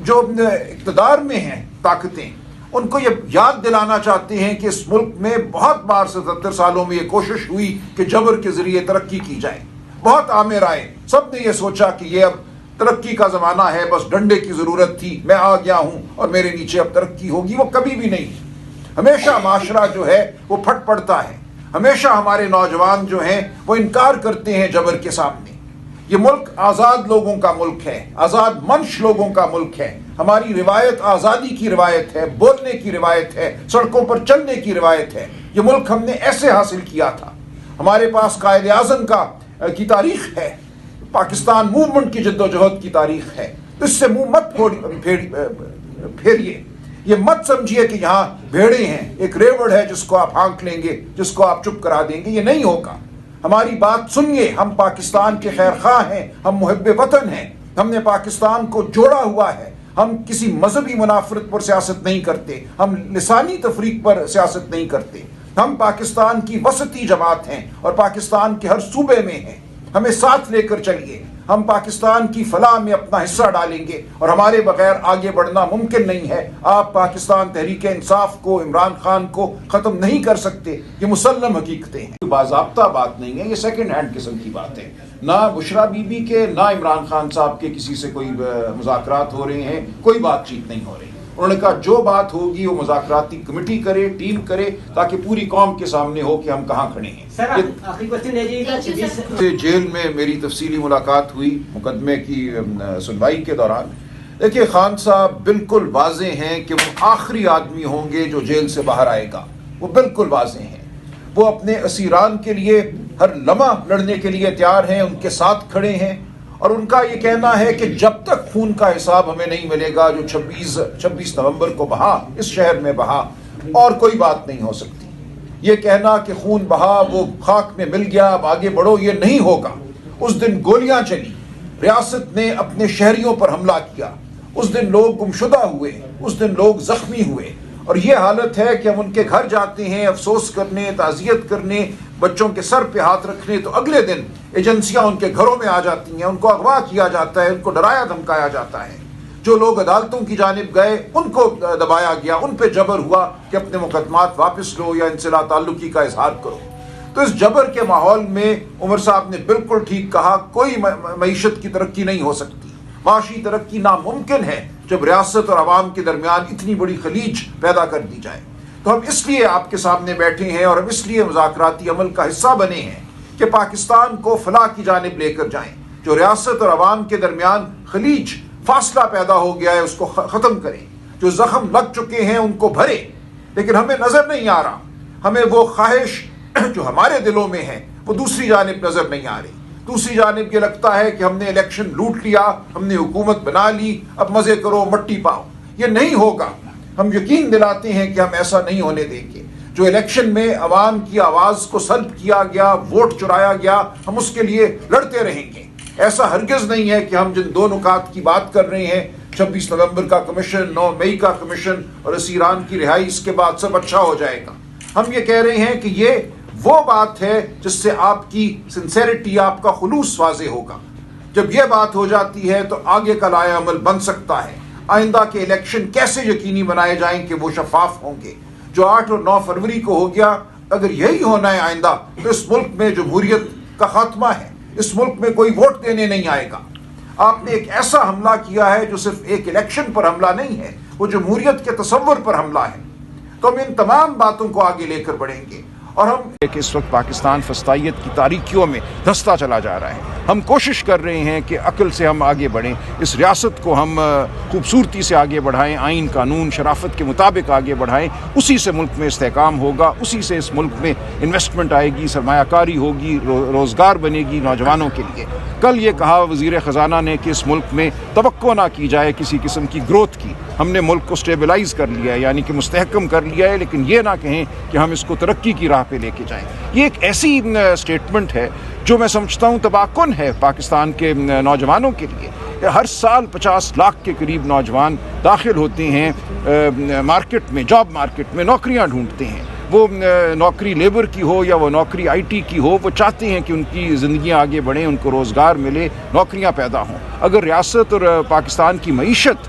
جو اقتدار میں ہیں طاقتیں ان کو یہ یاد دلانا چاہتے ہیں کہ اس ملک میں بہت بار 77 سالوں میں یہ کوشش ہوئی کہ جبر کے ذریعے ترقی کی جائے. بہت عامر آئے, سب نے یہ سوچا کہ یہ اب ترقی کا زمانہ ہے, بس ڈنڈے کی ضرورت تھی, میں آ گیا ہوں اور میرے نیچے اب ترقی ہوگی. وہ کبھی بھی نہیں. ہمیشہ معاشرہ جو ہے وہ پھٹ پڑتا ہے. ہمیشہ ہمارے نوجوان جو ہیں وہ انکار کرتے ہیں جبر کے سامنے. یہ ملک آزاد لوگوں کا ملک ہے, آزاد منش لوگوں کا ملک ہے. ہماری روایت آزادی کی روایت ہے, بولنے کی روایت ہے, سڑکوں پر چلنے کی روایت ہے. یہ ملک ہم نے ایسے حاصل کیا تھا. ہمارے پاس قائد اعظم کی تاریخ ہے, پاکستان موومنٹ کی جد و جہد کی تاریخ ہے. اس سے منہ مت پھیریے. یہ مت سمجھیے کہ یہاں بھیڑے ہیں, ایک ریوڑ ہے جس کو آپ ہانک لیں گے, جس کو آپ چپ کرا دیں گے. یہ نہیں ہوگا. ہماری بات سنیے. ہم پاکستان کے خیر خواہ ہیں, ہم محب وطن ہیں. ہم نے پاکستان کو جوڑا ہوا ہے. ہم کسی مذہبی منافرت پر سیاست نہیں کرتے, ہم لسانی تفریق پر سیاست نہیں کرتے. ہم پاکستان کی وسطی جماعت ہیں اور پاکستان کے ہر صوبے میں ہیں. ہمیں ساتھ لے کر چلیے. ہم پاکستان کی فلاح میں اپنا حصہ ڈالیں گے اور ہمارے بغیر آگے بڑھنا ممکن نہیں ہے. آپ پاکستان تحریک انصاف کو, عمران خان کو ختم نہیں کر سکتے. یہ مسلم حقیقتیں ہیں, باضابطہ بات نہیں ہے. یہ سیکنڈ ہینڈ قسم کی بات ہے. نہ بشرا بی بی کے نہ عمران خان صاحب کے کسی سے کوئی مذاکرات ہو رہے ہیں, کوئی بات چیت نہیں ہو رہی. انہوں نے کہا جو بات ہوگی وہ مذاکراتی کمیٹی کرے, ٹیم کرے, تاکہ پوری قوم کے سامنے ہو کہ ہم کہاں کھڑے ہیں. جیل میں میری تفصیلی ملاقات ہوئی مقدمے کی سنوائی کے دوران. دیکھیے خان صاحب بالکل واضح ہیں کہ وہ آخری آدمی ہوں گے جو جیل سے باہر آئے گا. وہ بالکل واضح ہیں. وہ اپنے اسیران کے لیے ہر لمحہ لڑنے کے لیے تیار ہیں, ان کے ساتھ کھڑے ہیں. اور ان کا یہ کہنا ہے کہ جب تک خون کا حساب ہمیں نہیں ملے گا جو 26 نومبر کو بہا, اس شہر میں بہا, اور کوئی بات نہیں ہو سکتی. یہ کہنا کہ خون بہا وہ خاک میں مل گیا اب آگے بڑھو, یہ نہیں ہوگا. اس دن گولیاں چلی, ریاست نے اپنے شہریوں پر حملہ کیا, اس دن لوگ گمشدہ ہوئے, اس دن لوگ زخمی ہوئے. اور یہ حالت ہے کہ ہم ان کے گھر جاتے ہیں افسوس کرنے, تعزیت کرنے, بچوں کے سر پہ ہاتھ رکھنے, تو اگلے دن ایجنسیاں ان کے گھروں میں آ جاتی ہیں, ان کو اغوا کیا جاتا ہے, ان کو ڈرایا دھمکایا جاتا ہے. جو لوگ عدالتوں کی جانب گئے ان کو دبایا گیا, ان پہ جبر ہوا کہ اپنے مقدمات واپس لو یا ان سے لا تعلقی کا اظہار کرو. تو اس جبر کے ماحول میں عمر صاحب نے بالکل ٹھیک کہا, کوئی معیشت کی ترقی نہیں ہو سکتی. معاشی ترقی ناممکن ہے جب ریاست اور عوام کے درمیان اتنی بڑی خلیج پیدا کر دی جائے. تو ہم اس لیے آپ کے سامنے بیٹھے ہیں اور ہم اس لیے مذاکراتی عمل کا حصہ بنے ہیں کہ پاکستان کو فلاح کی جانب لے کر جائیں. جو ریاست اور عوام کے درمیان خلیج, فاصلہ پیدا ہو گیا ہے, اس کو ختم کریں. جو زخم لگ چکے ہیں ان کو بھرے. لیکن ہمیں نظر نہیں آ رہا, ہمیں وہ خواہش جو ہمارے دلوں میں ہے وہ دوسری جانب نظر نہیں آ رہی. دوسری جانب یہ لگتا ہے کہ ہم نے الیکشن لوٹ لیا, ہم نے حکومت بنا لی, اب مزے کرو مٹی پاؤ. یہ نہیں ہوگا. ہم یقین دلاتے ہیں کہ ہم ایسا نہیں ہونے دیں گے. جو الیکشن میں عوام کی آواز کو سلب کیا گیا, ووٹ چرایا گیا, ہم اس کے لیے لڑتے رہیں گے. ایسا ہرگز نہیں ہے کہ ہم جن دو نکات کی بات کر رہے ہیں, 26 نومبر کا کمیشن, 9 مئی کا کمیشن اور اسیران کی رہائی, اس کے بعد سب اچھا ہو جائے گا. ہم یہ کہہ رہے ہیں کہ یہ وہ بات ہے جس سے آپ کی سنسیریٹی, آپ کا خلوص واضح ہوگا. جب یہ بات ہو جاتی ہے تو آگے کا لائحہ عمل بن سکتا ہے. آئندہ کے الیکشن کیسے یقینی بنائے جائیں کہ وہ شفاف ہوں گے. جو 8 اور 9 فروری کو ہو گیا, اگر یہی ہونا ہے آئندہ تو اس ملک میں جمہوریت کا خاتمہ ہے. اس ملک میں کوئی ووٹ دینے نہیں آئے گا. آپ نے ایک ایسا حملہ کیا ہے جو صرف ایک الیکشن پر حملہ نہیں ہے, وہ جمہوریت کے تصور پر حملہ ہے. تو ہم ان تمام باتوں کو آگے لے کر بڑھیں گے. اور ہم اس وقت پاکستان فسطائیت کی تاریکیوں میں دھستا چلا جا رہا ہے. ہم کوشش کر رہے ہیں کہ عقل سے ہم آگے بڑھیں, اس ریاست کو ہم خوبصورتی سے آگے بڑھائیں, آئین قانون شرافت کے مطابق آگے بڑھائیں. اسی سے ملک میں استحکام ہوگا, اسی سے اس ملک میں انویسٹمنٹ آئے گی, سرمایہ کاری ہوگی, روزگار بنے گی نوجوانوں کے لیے. کل یہ کہا وزیر خزانہ نے کہ اس ملک میں توقع نہ کی جائے کسی قسم کی گروتھ کی. ہم نے ملک کو سٹیبلائز کر لیا ہے, یعنی کہ مستحکم کر لیا ہے, لیکن یہ نہ کہیں کہ ہم اس کو ترقی کی راہ پہ لے کے جائیں. یہ ایک ایسی سٹیٹمنٹ ہے جو میں سمجھتا ہوں تباہ کن ہے پاکستان کے نوجوانوں کے لیے. ہر سال 50 لاکھ کے قریب نوجوان داخل ہوتے ہیں مارکیٹ میں, جاب مارکیٹ میں نوکریاں ڈھونڈتے ہیں. وہ نوکری لیبر کی ہو یا وہ نوکری آئی ٹی کی ہو, وہ چاہتے ہیں کہ ان کی زندگیاں آگے بڑھیں, ان کو روزگار ملے, نوکریاں پیدا ہوں. اگر ریاست اور پاکستان کی معیشت